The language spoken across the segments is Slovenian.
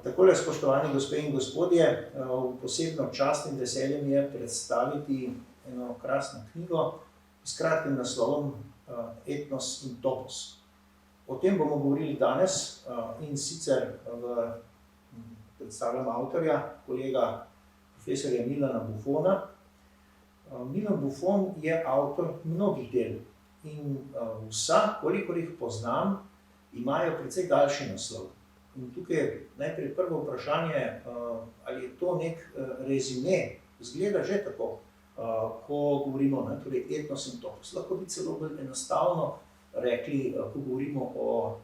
Takole, spoštovani gospe in gospodje, v posebno čast in veselje mi je predstaviti eno krasno knjigo s kratkim naslovom Etnos in topos. O tem bomo govorili danes in sicer predstavljam avtorja, kolega profesorja Milana Buffona. Milan Buffon je avtor mnogih del in vsa, kolikor jih poznam, imajo precej daljši naslov. In tukaj je najprej prvo vprašanje, ali je to nek rezime, zgleda že tako, ko govorimo, torej etnos in topos. Lahko bi celo bolj enostavno rekli, ko govorimo o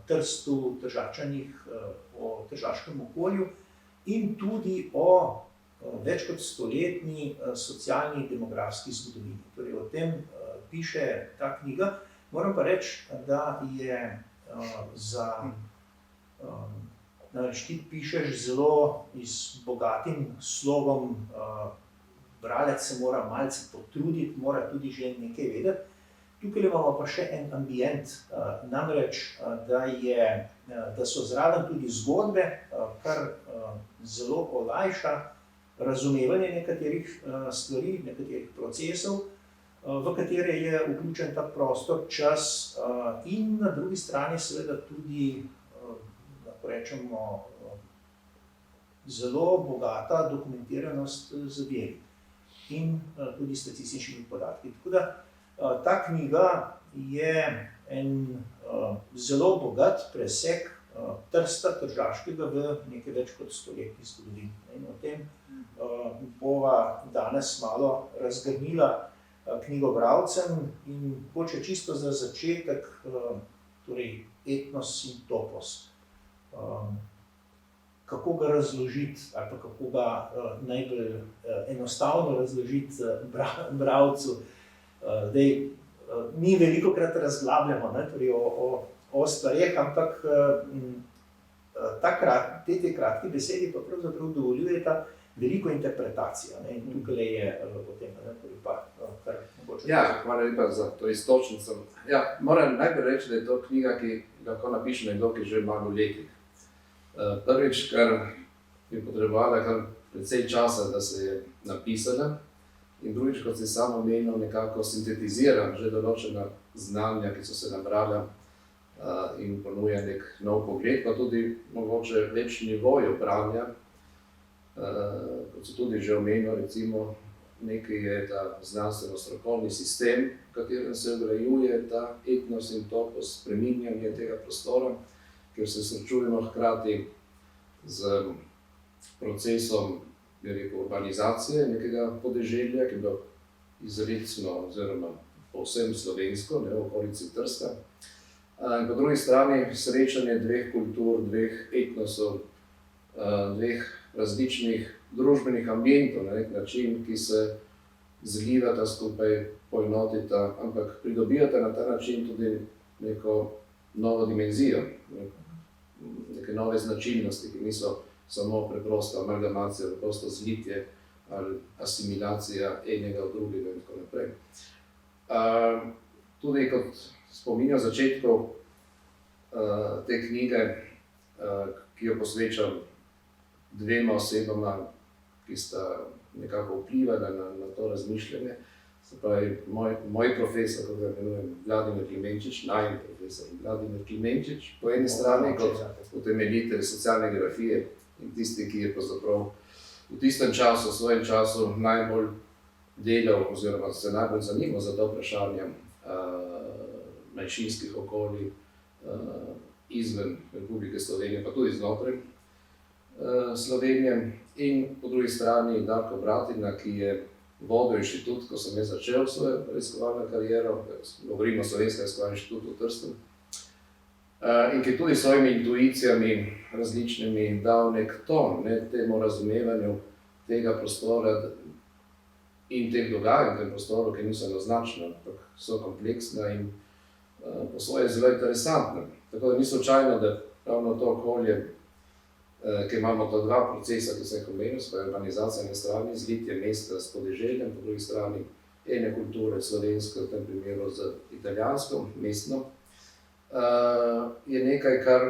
Trstu, Tržačanih, o tržaškem okolju in tudi o več kot stoletni socialni in demografski zgodovini. Torej o tem piše ta knjiga. Moram pa reči, da je ti pišeš zelo z bogatim slogom, bralec se mora malce potruditi, mora tudi že nekaj vedeti. Tukaj imamo pa še en ambient, namreč, da so zraven tudi zgodbe, kar zelo olajša razumevanje nekaterih stvari, nekaterih procesov, v katere je vključen ta prostor, čas in na drugi strani seveda tudi, lahko rečemo, zelo bogata dokumentiranost z viri in tudi statističnimi podatki. Tako da ta knjiga je en zelo bogat presek Trsta tržaškega v nekaj več kot stoletni zgodovini. In o tem bova danes malo razgrnila knjigobralcem in hoče čisto za začetek, torej etnos in topos. Kako ga razložiti ali pa kako ga najbolj enostavno razložiti bralcu. Mi velikokrat razglabljamo, torej o stvareh, ampak te kratki besedi pa pravzaprav dovoljujeta veliko interpretacijo. In tukaj je o tem, torej pa kar mogoče. Ja, hvala lepa za to istočnico. Ja, moram najprej reči, da je to knjiga, ki lahko napiše nekdo, ki že ima letih. Prvič, kar je potrebovala kar precej časa, da se je napisala, in drugič, kot si sam omenil, nekako sintetiziram že določena znanja, ki so se nabrala in ponuja nek nov pogled, pa tudi mogoče več nivojev branja. Kot se tudi že omenil, recimo, nekaj je ta znanstveno-strokovni sistem, v katerem se vgrajuje ta etnos in topos, spreminjanje tega prostora, kjer se srečujemo hkrati z procesom, bi rekel, urbanizacije nekega podeželja, ki je bilo izrecno oziroma povsem slovensko, v okolici Trsta. In po drugi strani srečanje dveh kultur, dveh etnosov, dveh različnih družbenih ambientov na nek način, ki se zlivata skupaj, poenotita, ampak pridobivata na ta način tudi neko novo dimenzijo, neke nove značilnosti, ki niso samo preprosta amalgamacija, preprosto zlitje ali asimilacija enega v drugega in tako naprej. Tudi kot spominjam začetku te knjige, ki jo posvečam dvema osebama, ki sta nekako vplivala na to razmišljanje. Se pravi, moj profesor, kot ga imenujem, Vladimir Klemenčič, najin profesor Vladimir Klemenčič, po eni strani kot utemeljitelj socialne geografije in tisti, ki je pravzaprav v tistem času, v svojem času najbolj delal oziroma se najbolj zanimal za to vprašanje manjšinskih okolij izven Republike Slovenije, pa tudi znotraj Slovenije. In po drugi strani Darko Bratina, ki je vodil inštitut, ko sem jaz začel svojo raziskovalno kariero, govorimo o Slovenskem raziskovalnem inštitutu v Trstu, in ki tudi s svojimi intuicijami različnimi dal nek ton temu razumevanju tega prostora in teh dogajanj v tem prostoru, ki niso enoznačna, ampak so kompleksna in po svoje zelo interesantna. Tako da ni slučajno, da ravno to okolje, ki imamo to dva procesa, ki sem jih omenil, svoja urbanizacija na eni strani, zlitje mesta s podeželjem, po drugi strani ene kulture, slovenske, v tem primeru z italijansko, mestno, je nekaj, kar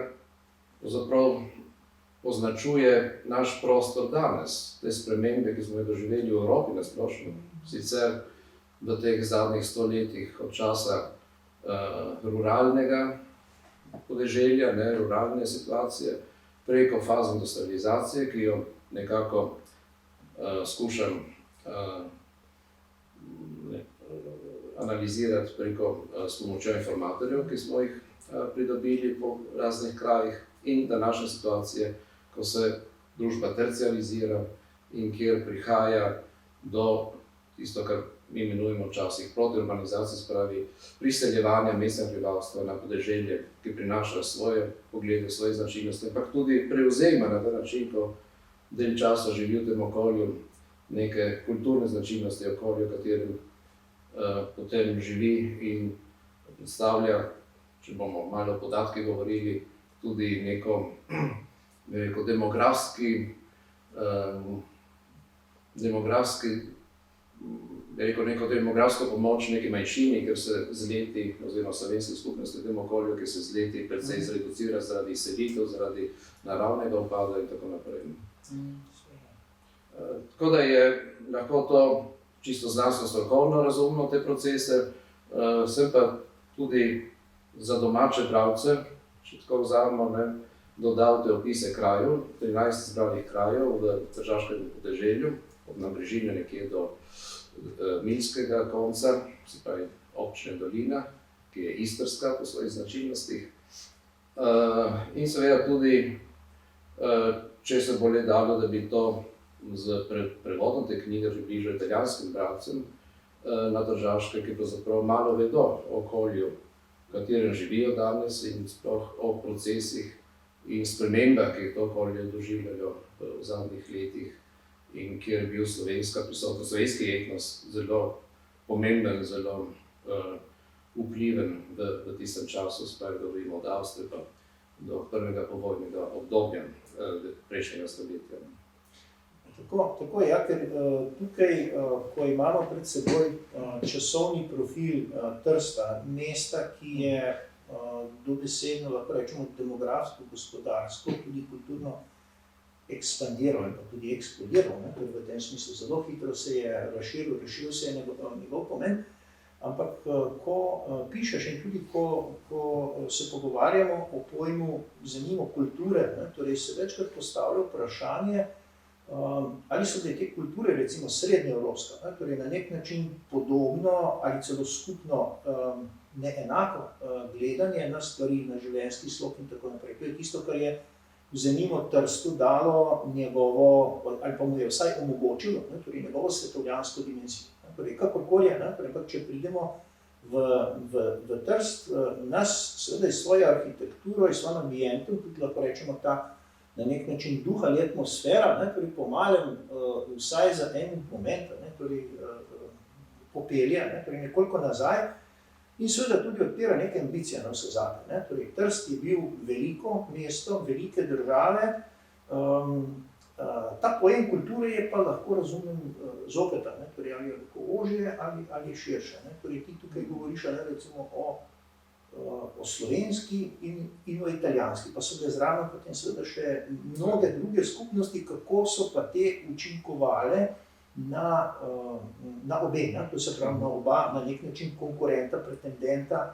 pravzaprav označuje naš prostor danes, te spremembe, ki smo jih doživeli v Evropi na splošno, sicer v teh zadnjih 100 letih od časa ruralnega podeželja, ruralne situacije, preko faze industrializacije, ki jo nekako skušam analizirati s pomočjo informatorjev, ki smo jih pridobili po raznih krajih, in današnje situacije, ko se družba tercializira in kjer prihaja do tisto, kar mi imenujemo včasih protiurbanizacije, spravi priseljevanja mestnega prebivalstva na podeželje, ki prinaša svoje poglede, svoje značilnosti, ampak tudi prevzema na ta način, ko del časa živi v tem okolju, neke kulturne značilnosti okolja, v katerem potem živi in predstavlja, če bomo malo o podatkih govorili, tudi neko neko demografsko pomoč neki manjšini, ker se z leti, oziroma slovenskih skupnosti v tem okolju, ki se z leti precej zreducira zaradi selitev, zaradi naravnega upada in tako naprej. Tako da je lahko to čisto znanstveno strokovno razumno te procese, sem pa tudi za domače bralce, če tako vzamemo, dodal te opise krajev, 13 zbranih krajev v tržaškem podeželju, od Nabrežine nekje do Milskega konca, se pravi občine Dolina, ki je istrska po svojih značilnostih. In seveda tudi, če se bo le dalo, da bi to z prevodom te knjige približal italijanskim bralcem na Tržaške, ki pravzaprav malo vedo o okolju, v katerem živijo danes, in sploh o procesih in spremembah, ki to okolje doživljajo v zadnjih letih, in kjer je bil slovenski etnos zelo pomemben, zelo vpliven v tistem času, spravi govorimo od Avstrije pa do prvega povojnega obdobja prejšnjega stoletja. Tako je, ker tukaj, ko imamo pred seboj časovni profil Trsta, mesta, ki je dobesedno, lahko rečemo, demografsko, gospodarsko, tudi kulturno ekspandiral in pa tudi eksplodiral, v tem smislu zelo hitro se je razširil se je njegov pomen, ampak ko pišeš in tudi ko se pogovarjamo o pojmu zanimivo kulture, torej se večkrat postavlja vprašanje, ali so te kulture, recimo srednjeevropska, torej na nek način podobno ali celo skupno neenako gledanje na stvari, na življenjski slog in tako naprej. To je tisto, kar je zanimivo Trstu dalo njegovo, ali pa mu je vsaj omogočilo, torej njegovo svetovljansko dimenzijo. Torej, kakorkoli je, ampak če pridemo v Trst, nas seveda s svojo arhitekturo in svojim ambientom, tudi lahko rečemo ta na nek način duh ali atmosfera, torej po malem vsaj za en moment, torej popelje, torej nekoliko nazaj, in seveda tudi odpira neke ambicije na vse zadnje. Torej, Trst je bil veliko mesto, velike države, ta pojem kulture je pa lahko razumljen zopet, torej ali je lahko ožje ali širše. Torej, ti tukaj govoriš recimo o slovenski in o italijanski, pa so bile zraven potem seveda še mnoge druge skupnosti, kako so pa te učinkovale na obe, to se pravi na oba, na nek način konkurenta, pretendenta,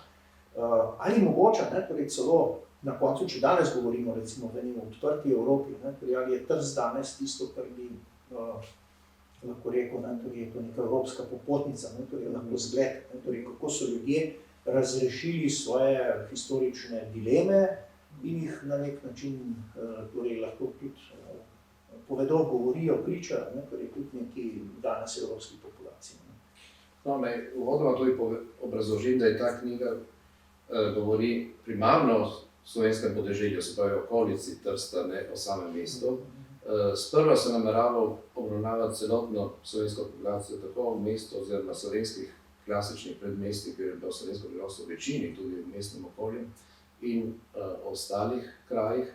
ali mogoče, torej celo na koncu, če danes govorimo recimo v enem odprti Evropi, torej ali je Trst danes tisto, kar bi lahko rekel, torej je to neka evropska popotnica, torej lahko zgled, torej kako so ljudje razrešili svoje historične dileme in jih na nek način torej lahko tudi povedo, govorijo, pričajo, torej tudi neki danes evropski populaciji. No, uvodoma tudi obrazložim, da je ta knjiga govori primarno o slovenskem podeželju, se pravi okolici Trsta, ne o samem mestu. Sprva se namerava obravnavati celotno slovensko populacijo, tako v mestu oziroma slovenskih klasičnih predmestih, ker je bilo slovensko prebivalstvo v večini, tudi v mestnem okolju in ostalih krajih.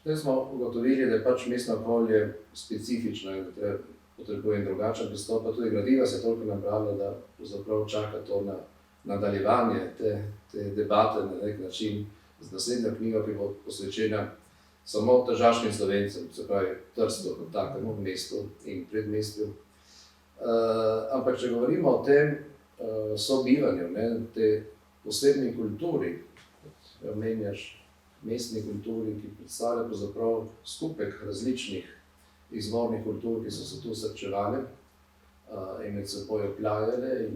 Potem smo ugotovili, da je pač mestno okolje specifično in da potrebuje drugačen pristop, pa tudi gradiva se je toliko nabralo, da pravzaprav čaka to na nadaljevanje te debate na nek način z naslednjo knjigo, ki bo posvečena samo tržaškim Slovencem, se pravi Trstu kot takemu mestu in predmestju. Ampak če govorimo o tem sobivanju, te posebni kulturi, kot omenjaš, mestni kulturi, ki predstavlja pravzaprav skupek različnih izvornih kultur, ki so se tu srečevale in med seboj oplajale in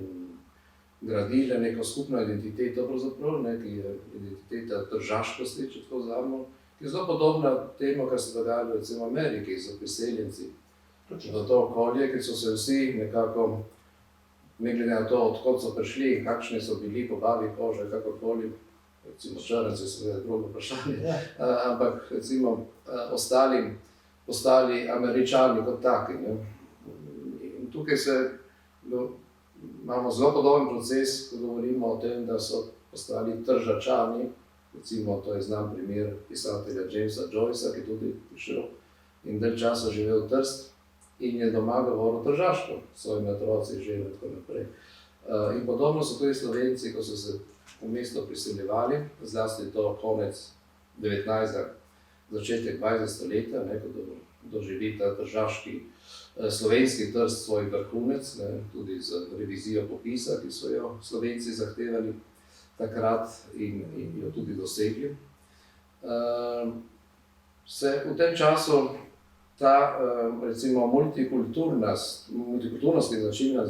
gradile neko skupno identiteto, pravzaprav, ki je identiteta tržaškosti, če tako vzamemo, ki je zelo podobna temu, kar se dogajalo recimo v Ameriki z priseljenci v to okolje, ker so se vsi nekako, ne glede na to, odkot so prišli in kakšni so bili po barvi kože, kakorkoli, recimo črnci, seveda drugo vprašanje, ampak recimo postali Američani kot taki. In tukaj imamo zelo podoben proces, ko govorimo o tem, da so postali Tržačani, recimo to je znan primer pisatelja Jamesa Joycea, ki je tudi prišel in dalj časa živel v Trst in je doma govoril tržaško s svojimi otroci, ženo in tako naprej. In podobno so tudi Slovenci, ko so se v mesto priseljevali, zlasti to konec 19. začetek 20. stoletja, ko doživi ta tržaški slovenski Trst svoj vrhunec, tudi z revizijo popisa, ki so jo Slovenci zahtevali takrat in jo tudi dosegli. Se v tem času ta recimo multikulturnost je značilna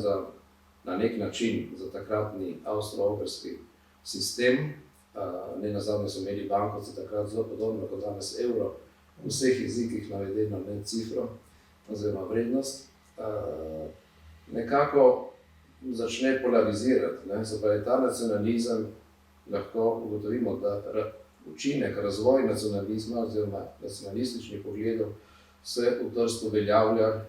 na nek način za takratni avstro-ogrski sistem. Nenazadnje so imeli bankovce takrat zelo podobno kot danes evro, v vseh jezikih navedeno cifro oziroma vrednost. Nekako začne polarizirati. Se pravi, ta nacionalizem lahko ugotovimo, da učinek, razvoj nacionalizma oziroma nacionalističnih pogledov se v Trstu uveljavlja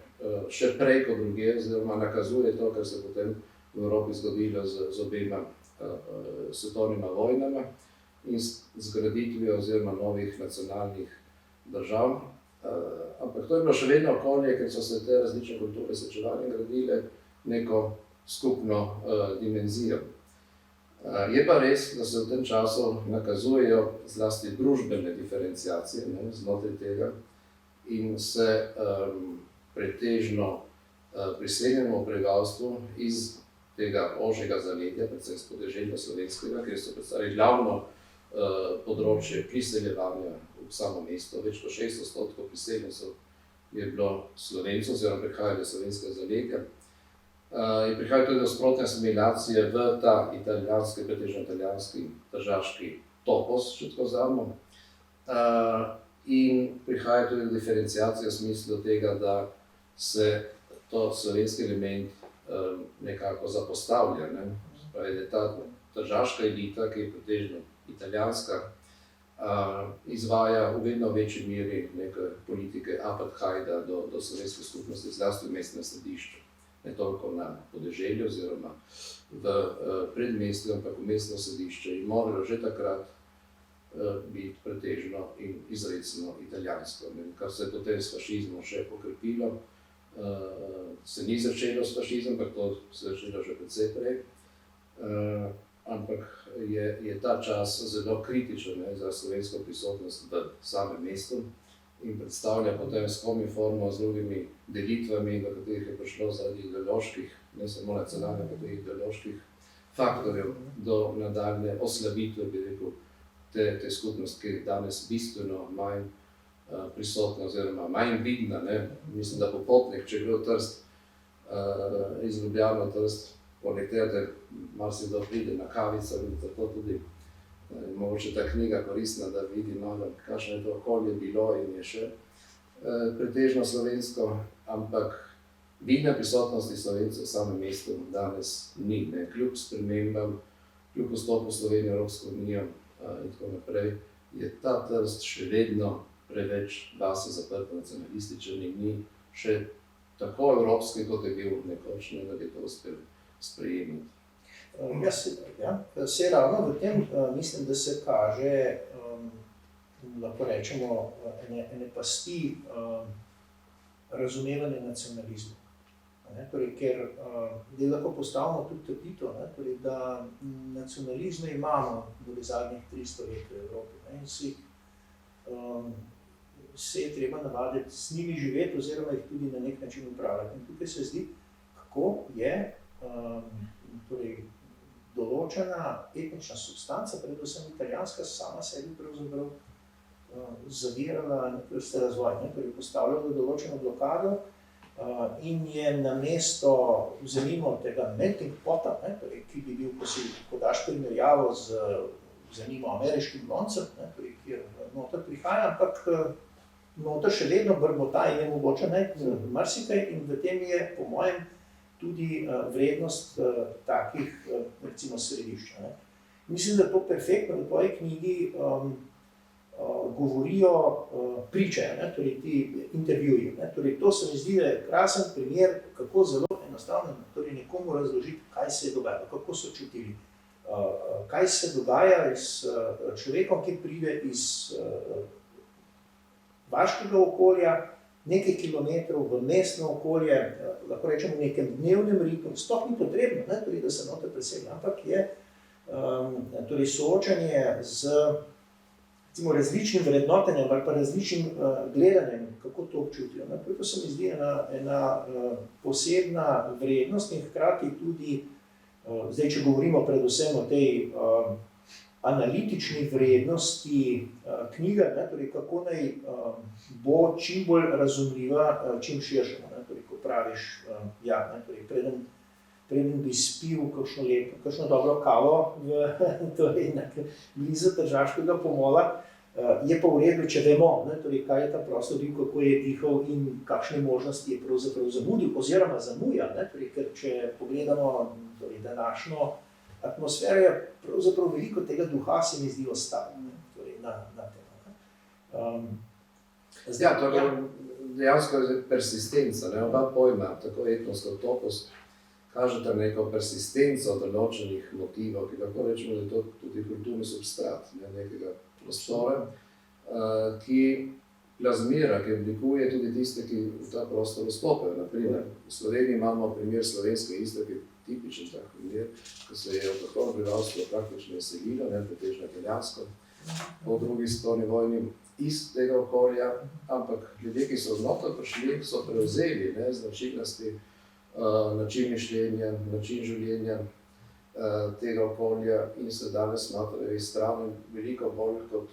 še prej kot drugje, oziroma nakazuje to, kar se je potem v Evropi zgodilo z obema svetovnima vojnama in z graditvijo oziroma novih nacionalnih držav. Ampak to je bilo še vedno okolje, ker so se te različne kulture srečevale in gradile neko skupno dimenzijo. Je pa res, da se v tem času nakazujejo zlasti družbene diferenciacije znotraj tega in se pretežno priseljenemu prebivalstvu iz tega ožjega zaledja, predvsem s podeželja slovenskega, kjer so predstavili glavno področje priseljevanja v samo mesto. Več kot 6% priseljencev je bilo Slovencev, oziroma prihajali iz slovenskega zaledja. In prihaja tudi do sprotne asimilacije v ta italijanski, pretežno italijanski tržaški topos, če tako vzamemo. In prihaja tudi do diferenciacije v smislu tega, da se to slovenski element nekako zapostavlja. Pravi, da je ta tržaška elita, ki je pretežno italijanska, izvaja v vedno večji meri neke politike apartheida do slovenske skupnosti, zlasti v mestnem središču. Ne toliko na podeželju oziroma v predmestju, ampak v mestno središče in moralo že takrat biti pretežno in izrecno italijansko, kar se je potem s fašizmom še okrepilo. Se ni začelo s fašizmom, ampak to se je začelo že precej prej. Ampak je ta čas zelo kritičen za slovensko prisotnost v samem mestu in predstavlja potem s komiformo z drugimi delitvami, do katerih je prišlo zaradi ideoloških, ne samo nacionalnih, ampak tudi ideoloških faktorjev, do nadaljne oslabitve, bi rekel, te skupnosti, ki je danes bistveno manj prisotna oziroma manj vidna. Mislim, da popotnik, če gre v Trst, iz Ljubljane v Trst, poleg tega, da marsikdo pride na kavico in zato tudi mogoče ta knjiga koristna, da vidi malo, kakšno je to okolje bilo in je še pretežno slovensko, ampak vidne prisotnosti Slovencev v samem mestu danes ni. Kljub spremembam, kljub vstopu Slovenije v Evropsko unijo in tako naprej, je ta Trst še vedno preveč vase zaprt nacionalističen in ni še tako evropski, kot je bil nekoč, da bi to uspel sprejemati. Se ravno v tem mislim, da se kaže, lahko rečemo, ene pasti razumevanja nacionalizma. Ker lahko postavimo tudi trditev, da nacionalizme imamo v zadnjih 300 let v Evropi in si se je treba navaditi z njimi živeti oziroma jih tudi na nek način upravljati. In tukaj se zdi, kako je torej, določena etnična substanca, predvsem italijanska, sama sebi pravzaprav zavirala neke vrste razvoj, torej postavljala določeno blokado in je namesto, vzemimo tega melting pota, torej, ki bi bil, ko daš primerjavo z vzemimo ameriškim loncem, torej, kjer noter prihaja, ampak noter še vedno brbota in je mogoče najti marsikaj in v tem je, po mojem, tudi vrednost takih, recimo, središča. Mislim, da to perfektno v tvoji knjigi govorijo priče, torej ti intervjuji. Torej, to se mi zdi, da je krasen primer, kako zelo enostavno torej nekomu razložiti, kaj se je dogajalo, kako so čutili, kaj se dogaja s človekom, ki pride iz vaškega okolja, nekaj kilometrov v mestno okolje, lahko rečemo v nekem dnevnem ritmu, sploh ni potrebno, torej, da se noter preseli, ampak je torej, soočanje z recimo, različnim vrednotenjem ali pa različnim gledanjem, kako to občutijo. To se mi zdi ena posebna vrednost in hkrati tudi, zdaj, če govorimo predvsem o tej analitični vrednosti knjige, torej kako naj bo čim bolj razumljiva, čim širšemu. Torej, ko praviš, torej, preden bi spil kakšno dobro kavo torej, blizu Tržaškega pomola, je pa v redu, če vemo, torej, kaj je ta prostor bil, kako je dihal in kakšne možnosti je pravzaprav zamudil oziroma zamuja. Torej, ker če pogledamo torej, današnjo atmosfero, je pravzaprav veliko tega duha se mi zdi ostalo torej, na tem. Dejansko je persistenca, oba pojma, tako etnos kot topos, kažeta neko persistenco določenih motivov, ki lahko rečemo, da je to tudi kulturni substrat nekega prostora, ki plazmira, ki oblikuje tudi tiste, ki v ta prostor vstopajo. Naprimer, v Sloveniji imamo primer slovenske Istre, ki je tipičen tak primer, ko se je avtohtono prebivalstvo praktično izselilo, pretežno italijansko, po drugi svetovni vojni iz tega okolja, ampak ljudje, ki so znotraj prišli, so prevzeli značilnosti, način mišljenja, način življenja tega okolja in se danes smatrajo iz strani veliko bolj kot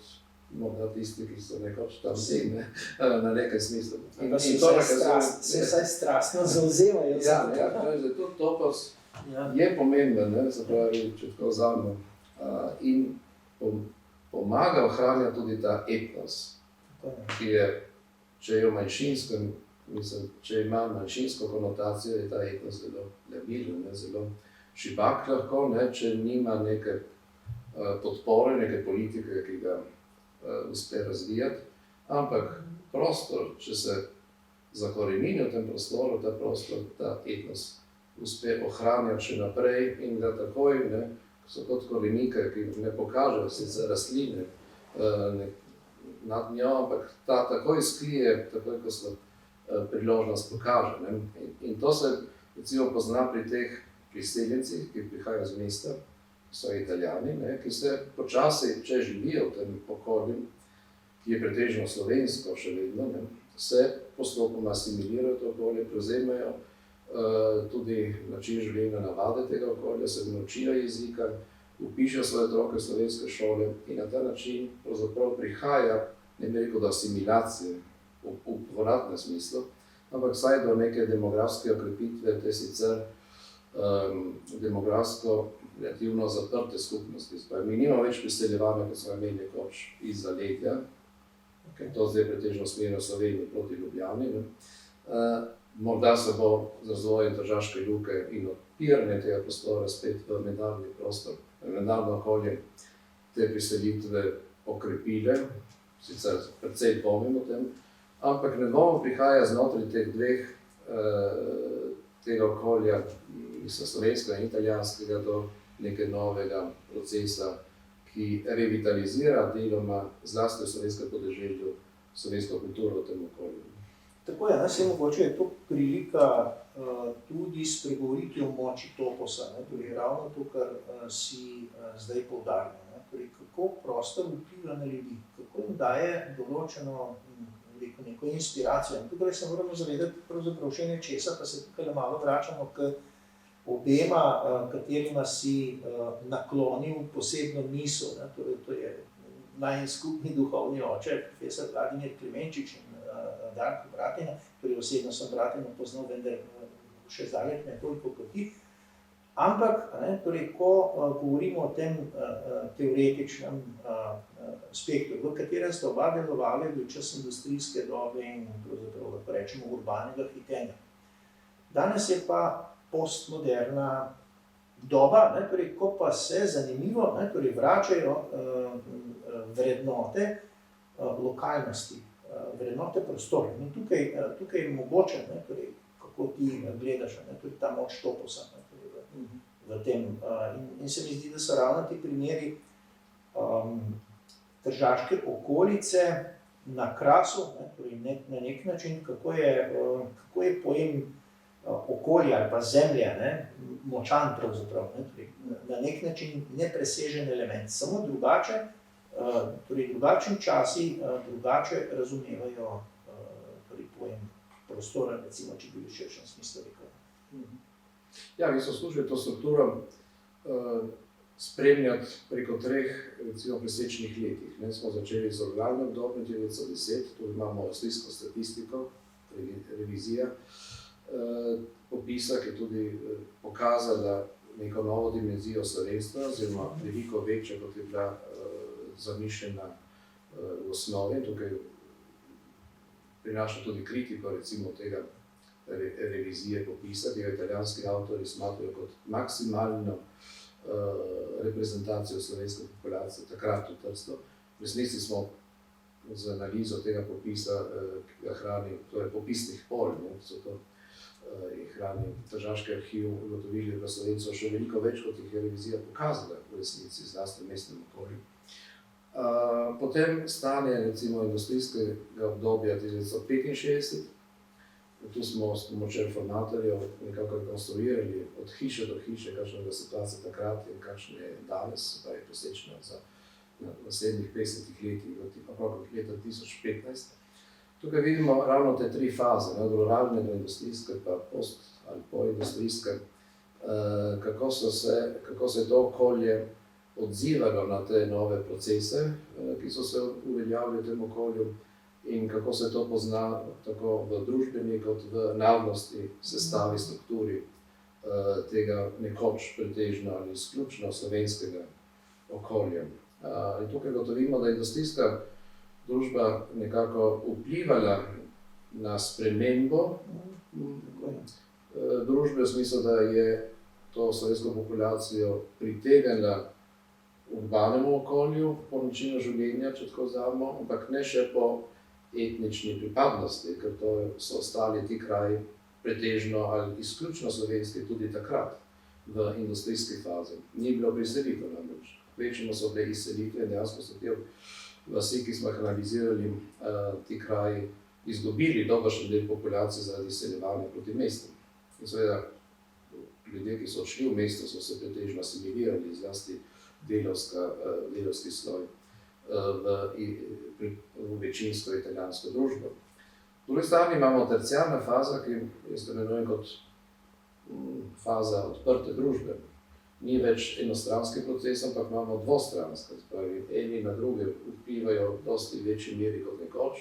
morda tisti, ki so nekoč tam bili, na nekaj smislu. Se vsaj strastno zavzemajo. Tudi topos je pomemben, se pravi, če tako vzamemo, in pomaga ohranjati tudi ta etnos, ki je, če je v manjšinskem, če ima manjšinsko konotacijo, je ta etnos zelo labilen, zelo šibak lahko, če nima neke podpore, neke politike, ki ga uspe razvijati, ampak prostor, če se zakorenini v tem prostoru, ta prostor, ta etnos uspe ohranjati še naprej in da takoj, ko so kot korenike, ki ne pokažejo sicer rastline nad njo, ampak ta takoj skrije, takoj, ko se priložnost pokaže. In to se recimo pozna pri teh priseljencih, ki prihajajo z mesta, so Italijani, ki se počasi, če živijo v tem okolju, ki je pretežno slovensko še vedno, se postopoma asimilirajo to okolje, prevzemajo tudi način življenja, navade tega okolja, se naučijo jezika, vpišejo svoje otroke v slovenske šole in na ta način pravzaprav prihaja, ne bi rekel, do asimilacije v povratnem smislu, ampak vsaj do neke demografske okrepitve, te sicer demografsko relativno zaprte skupnosti. Mi nimamo več priseljevanja, kot smo imeli nekoč iz zaledja, to zdaj pretežno smerno Sloveniji proti Ljubljani. Morda se bo z razvojem Tržaške luke in odpiranje tega prostora spet v mednarodni prostor, v mednarodno okolje te priselitve okrepile, sicer precej dvomim o tem, ampak nedvomno prihaja znotraj teh dveh tega okolja, slovenskega in italijanskega, do nekega novega procesa, ki revitalizira deloma zlasti v slovenskem podeželju slovensko kulturo v tem okolju. Tako je, se mogoče je to prilika tudi spregovoriti o moči toposa, torej ravno to, kar si zdaj poudarjal, torej kako prostor vpliva na ljudi, kako jim daje določeno neko inspiracijo. In tukaj se moramo zavedati pravzaprav še nečesa, pa se tukaj malo vračamo k obema, katerima si naklonil posebno misel. Ne? Torej, to je najin skupni duhovni oče, profesor Vladimir Klemenčič in Darko Bratina, torej osebno sem Bratino poznal, vendar še zdaleč ne toliko kot ti. Ampak, torej, ko govorimo o tem teoretičnem aspektu, v katerem sta oba delovali v čas industrijske dobe in pravzaprav, lahko rečemo, urbanega hitenja. Danes je pa postmoderna doba, torej, ko pa se zanimivo torej, vračajo vrednote lokalnosti, vrednote prostora. In tukaj je mogoče, torej, kako ti gledaš, tudi ta moč toposa. V tem. In se mi zdi, da so ravno ti primeri tržaške okolice na Krasu, torej na nek način, kako je pojem okolja ali pa zemlja močan pravzaprav, na nek način nepresežen element, samo drugače, torej drugačni časi drugače razumevajo torej pojem prostora, recimo, če bi v širšem smislu rekel. Ja, mi smo služili to strukturo spremljati preko 3 recimo presečnih letih. Smo začeli z ruralnim obdobjem 1910, tu imamo avstrijsko statistiko, revizija popisa, ki je tudi pokazala neko novo dimenzijo slovenstva, oziroma veliko večja, kot je bila zamišljena v osnovi. Tukaj prinaša tudi kritiko recimo tega revizije popisa, ki ga italijanski avtorji smatrajo kot maksimalno reprezentacijo slovenske populacije takrat v Trstu. V resnici smo z analizo tega popisa, ki ga hrani, torej popisnih polj, so to hrani Tržaški arhiv, ugotovili, da Slovencev še veliko več, kot jih je revizija pokazala v resnici, zlasti v mestnem okolju. Potem stanje recimo industrijskega obdobja 1965. Tu smo s pomočjo informatorjev nekako konstruirali od hiše do hiše, kakšna je situacija takrat in kakšna je danes, pa je presečna za naslednjih 50 letih, okrog leta 2015. Tukaj vidimo ravno te 3 faze, od ruralne do industrijske, pa post ali poindustrijske, kako se je to okolje odzivalo na te nove procese, ki so se uveljavili v tem okolju, in kako se to pozna tako v družbeni kot v narodnosti sestavi, strukturi tega nekoč pretežno ali izključno slovenskega okolja. In tukaj gotovimo, da je industrijska družba nekako vplivala na spremembo družbe, v smislu, da je to slovensko populacijo pritegnila urbanemu okolju po načinu življenja, če tako vzamemo, ampak ne še po etnični pripadnosti, ker to so ostali ti kraji pretežno ali izključno slovenski tudi takrat v industrijski fazi. Ni bilo priselitev namreč. Večino so bile izselitve, dejansko so te vasi, ki smo jih analizirali, ti kraji izgubili dobršen del populacije zaradi izseljevanja proti mestom. In seveda ljudje, ki so odšli v mesto, so se pretežno asimilirali, zlasti delavski sloj v večinsko italijansko družbo. V drugi strani imamo terciarna faza, ki jaz imenujem kot faza odprte družbe. Ni več enostranski proces, ampak imamo dvostranski, eni na druge vplivajo v dosti večji meri kot nekoč.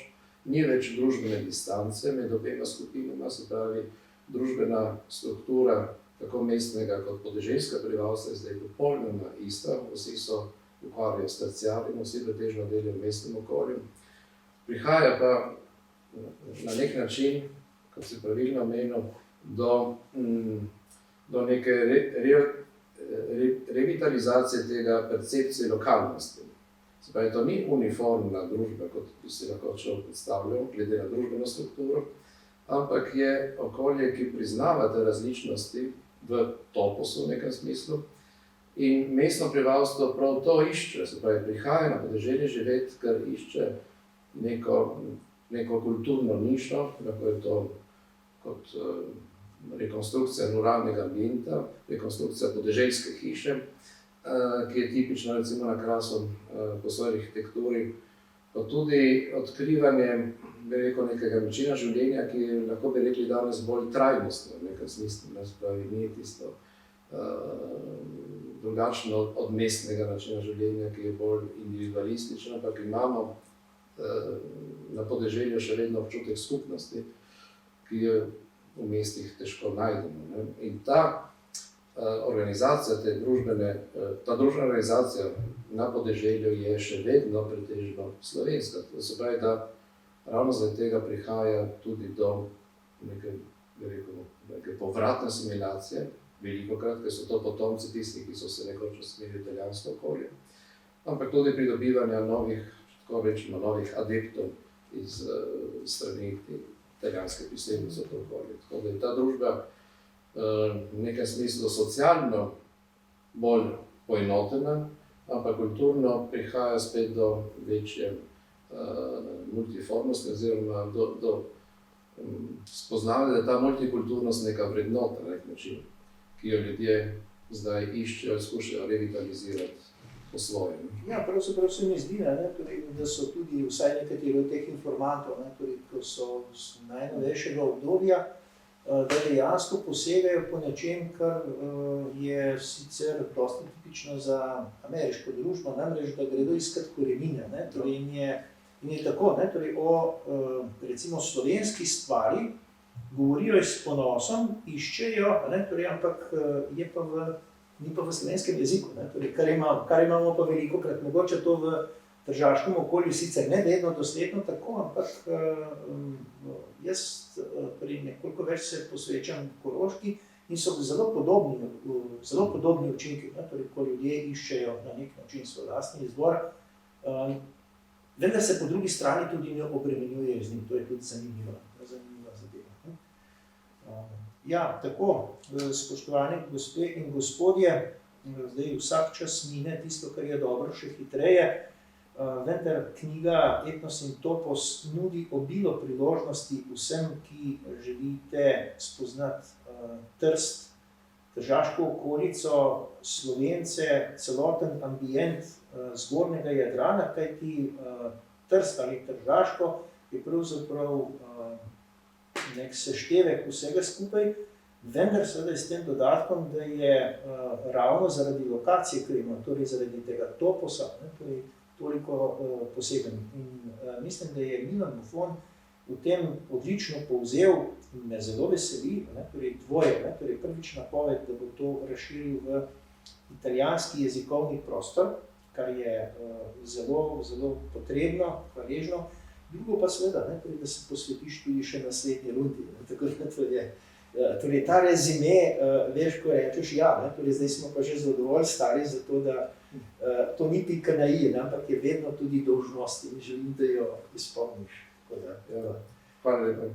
Ni več družbene distance med obema skupinama, se pravi, družbena struktura tako mestnega kot podeželskega prebivalstva je zdaj popolnoma ista, vsi so ukvarjajo s terciarjem, vsi pretežno delajo v mestnem okolju. Prihaja pa na nek način, kot se pravilno omenil, do neke revitalizacije tega percepcije lokalnosti. Se pravi, to ni uniformna družba, kot bi se lahko človek predstavljal, glede na družbeno strukturo, ampak je okolje, ki priznava te različnosti v toposu v nekem smislu. In mestno prebivalstvo prav to išče, se pravi, prihaja na podeželje živeti, ker išče neko kulturno nišo, lahko je to kot rekonstrukcija ruralnega ambienta, rekonstrukcija podeželske hiše, ki je tipična recimo na Krasu po svoji arhitekturi, pa tudi odkrivanje bi rekel, nekega načina življenja, ki je, lahko bi rekli, danes bolj trajnostno v nekem smislu, ne, spravi, ni tisto drugačno od mestnega načina življenja, ki je bolj individualističen, ampak imamo na podeželju še vedno občutek skupnosti, ki je v mestih težko najdemo. Ne. In ta organizacija, ta družbena organizacija na podeželju je še vedno pretežno slovenska. To se pravi, da ravno zaradi tega prihaja tudi do neke povratne asimilacije, velikokrat, ker so to potomci tisti, ki so se nekoč usmerili v italijansko okolje, ampak tudi pridobivanja novih, tako rečemo, novih adeptov iz strani italijanske priseljence v to okolje. Tako da je ta družba v nekem smislu socialno bolj poenotena, ampak kulturno prihaja spet do večje multiformnosti oziroma do spoznavanja, da je ta multikulturnost neka vrednota na nek način, ki jo ljudje zdaj iščejo in skušajo revitalizirati po svojem. Ja, pravzaprav se mi zdi, ne, torej, da so tudi vsaj nekateri od teh informantov, ne, torej, ko so z najnovejšega obdobja, da dejansko posegajo po nečem, kar je sicer dosti tipično za ameriško družbo, namreč da gredo iskat korenine. Ne, torej, in je tako, ne, torej, o recimo slovenski stvari govorijo s ponosom, iščejo, ne, torej, ampak ni pa v slovenskem jeziku, ne, torej, kar imamo pa velikokrat, mogoče to v tržaškem okolju sicer ne vedno dosledno tako, ampak jaz nekoliko več se posvečam Koroški in so zelo podobni učinki, ne, torej, ko ljudje iščejo na nek način svoj lastni izbor, vendar se po drugi strani tudi ne obremenjujejo z njim, to je tudi zanimiva zadeva. Ja, tako, spoštovani gospe in gospodje, zdaj vsak čas mine tisto, kar je dobro, še hitreje, vendar knjiga Etnos in topos nudi obilo priložnosti vsem, ki želite spoznati Trst, tržaško okolico, Slovence, celoten ambient zgornjega Jadrana, kajti Trst ali Tržaško je pravzaprav nek seštevek vsega skupaj, vendar seveda s tem dodatkom, da je ravno zaradi lokacije, ki ima, torej zaradi tega toposa, ne, torej toliko poseben. In mislim, da je Milan Buffon v tem odlično povzel in me zelo veseli, ne, torej dvoje, ne, torej prvič napoved, da bo to razširil v italijanski jezikovni prostor, kar je zelo, zelo potrebno, hvaležno. Drugo pa seveda, ne, torej, da se posvetiš tudi še naslednji rundi. Ne, tako da to je, torej, ta rezime, veš, ko rečeš, ja, ne, torej, zdaj smo pa že dovolj stari za to, da to ni pika na i, ampak je vedno tudi dolžnost in želim, da jo izpolniš. Hvala lepa.